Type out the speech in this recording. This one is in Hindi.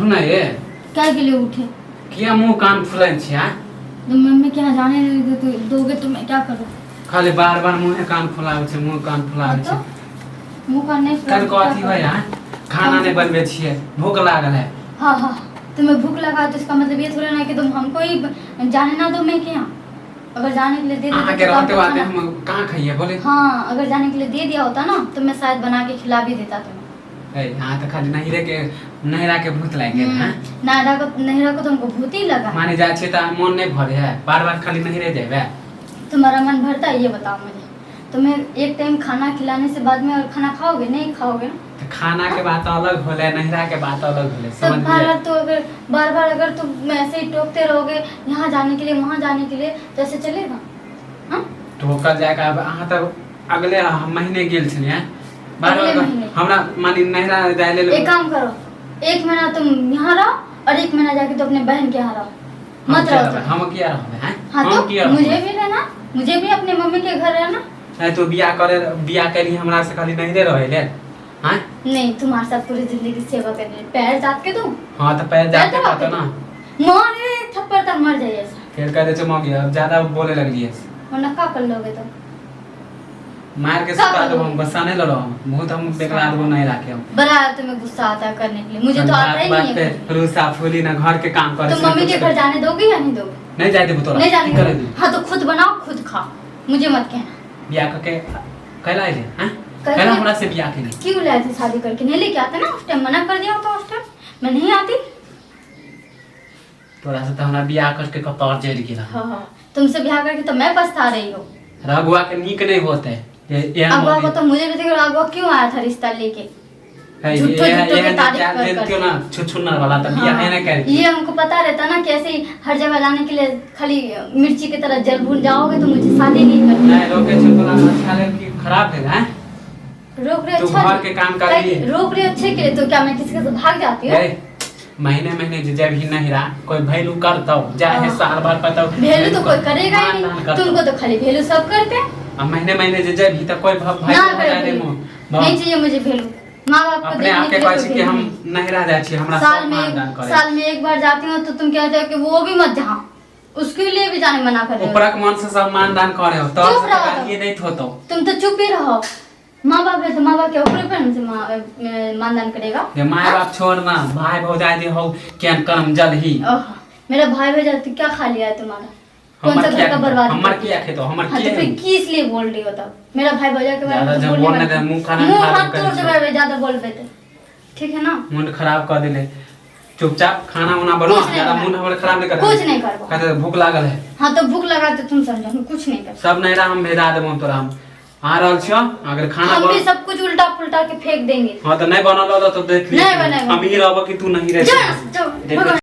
उठो ना ये। क्या के लिए उठे? क्या मुंह कान फुलाइन छी आ? तो मम्मी के यहाँ जाने नहीं तो दोगे तो मैं क्या करूँ? खाली बार-बार मुंह कान फुलावे छे, मुंह कान फुलावे छे। मुंह कान नहीं कल कथी भाई आ? खाना नहीं बनबे छिए, भूख लागल है। हाँ हाँ, तुम्हें भूख लगा तो इसका मतलब ये थोड़ा ना कि तुम हमको ही जाने ना दो मैं के यहाँ। अगर जाने के लिए दे देते आके रहते बात हम कहाँ खाइए बोले? हाँ, अगर जाने के लिए दे दिया होता ना तो मैं शायद बना के खिला भी देता तुम्हें। यहाँ तो खाली नहिरा के भूत लाग गेल हैं। नहिरा को तुमको भूत ही लगा। माने जाए छे त मन नहीं भरे है, बार-बार खाली नहिरे जेबे। तुम्हारा मन भरता है ये बताओ मुझे? तुम्हें एक टाइम खाना खिलाने से बाद में और खाना खाओगे? नहीं खाओगे ना। तो खाना के बात अलग होले, नहिरा के बात अलग होले, तो समझ लिए? तो अगर बार-बार अगर तुम ऐसे ही टोकते रहोगे यहाँ जाने के लिए वहाँ जाने के लिए तो ऐसे चलेगा? हाँ? ठोकल जाएगा। अब अहाँ तो अगले महीने गेल छलिए हैं। अगले महीने? हमरा मानी नहिरा जाए ले। एक काम करो, 1 महीना तुम यहाँ रहो और 1 महीना जाके तो अपने बहन के यहाँ रहो। मत रहो तुम। हम किया रहबे हैं? हाँ हम तो किया मुझे भी रहना, मुझे भी अपने मम्मी के घर रहना। नहीं तो बियाह करी हमरा से खाली नहिरे रहे ले। हां? नहीं, तुम्हारे साथ पूरी जिंदगी सेवा करनी। पैर जात के दूं? हां तो पैर जात के पता ना। मारे थप्पड़ तक मर जाइए ऐसा। फिर कह दे छ मौगी अब ज्यादा बोले लगली है। वरना का कर लोगे तुम? मार के सुता दो, हम गुस्सा नहीं लड़ो। बहुत हम बेकला आदमी नहीं रखे हम। बड़ा तुम्हें गुस्सा आता है करने के लिए, मुझे तो आता ही नहीं है। रूसा फूली ना घर के काम करे। तुम मम्मी के घर जाने दोगे या नहीं दोगे? नहीं जाए देबो तोरा। नहीं जाने करे दोगे? हाँ तो खुद बनाओ खुद खाओ, मुझे मत कहना। बियाह करके कहला ले हैं? कहला हमरा से बियाह के लिए क्यों लाए थे? शादी करके नहीं लेके आते ना उस टाइम, मना कर दिया होता उस टाइम, मैं नहीं आती। तोरा से तो हमरा बियाह करके कपार जड़ गेला। हां, तुमसे बियाह करके तो मैं पछता रही हूँ। रघुआ के नीक नहीं होते। अगवा को तो मुझे भी देखो, अगवा क्यों आया था रिश्ता लेके? झूठो के तारीफ कर ना छुछुन्नर वाला तो बियाह है ना कर। ये हमको पता रहता ना कि ऐसे ही हर जगह जाने के लिए खाली मिर्ची की तरह जल भून जाओगे तो मुझे शादी नहीं करनी। नहीं रोके छुतला अच्छा ले कि खराब है हैं? रोक रहे अच्छा घर के काम कर लिए। रोक रहे अच्छे के लिए तो क्या मैं किसी के साथ भाग जाती हूँ? महीने जब ही नहीं रहा कोई वैल्यू करता हो जाए साल भर पता वैल्यू तो कोई करेगा ही नहीं, तुमको तो खाली वैल्यू सब करते हैं। अब महीने जब ही तक कोई भाई नहीं चाहिए मुझे वैल्यू। माँ बाप को अपने आके कहै कि हम नहीं रह जाए छी, हमरा साल में एक बार जाती हूँ तो तुम कहते हो कि वो भी मत जा, उसके लिए भी जाने मना कर रहे हो। ऊपरक मन से सम्मान दान करे हो तो ये नहीं होतो। तुम तो चुप ही रहो। माँ बाप है तो माँ बाप के ऊपर पे हमसे मानदान करेगा। ये माँ बाप छोड़ना, भाई भौजाई दे हो क्या कर्म जल ही। मेरा भाई भौजाई तो क्या खा लिया है तुम्हारा? कौन सा घर का बर्बाद? हमर क्या खेतो हमर क्या? तो फिर किस लिए बोल रही हो तब? मेरा भाई भौजाई के बारे में ज्यादा बोलने दे, मुंह खराब तोड़ देबे ज्यादा बोलबे तो। ठीक है ना? मुंह खराब कर देले। चुपचाप खाना वाना बनाओ, ज्यादा मुंह हमर खराब नहीं कर। कुछ नहीं करबो। कहते भूख लागल है। हां तो भूख लगा तो तुम समझो, हम कुछ नहीं कर। सब नहीं रहा हम भेजा देबो तोरा हम। आ रहल छियो अगर खाना हम भी सब कुछ उल्टा पुल्टा के फेंक देंगे। हां तो नहीं बनल तो देख ले। नहीं बनाएगा। अमीर रहबो कि तू नहीं रह। जा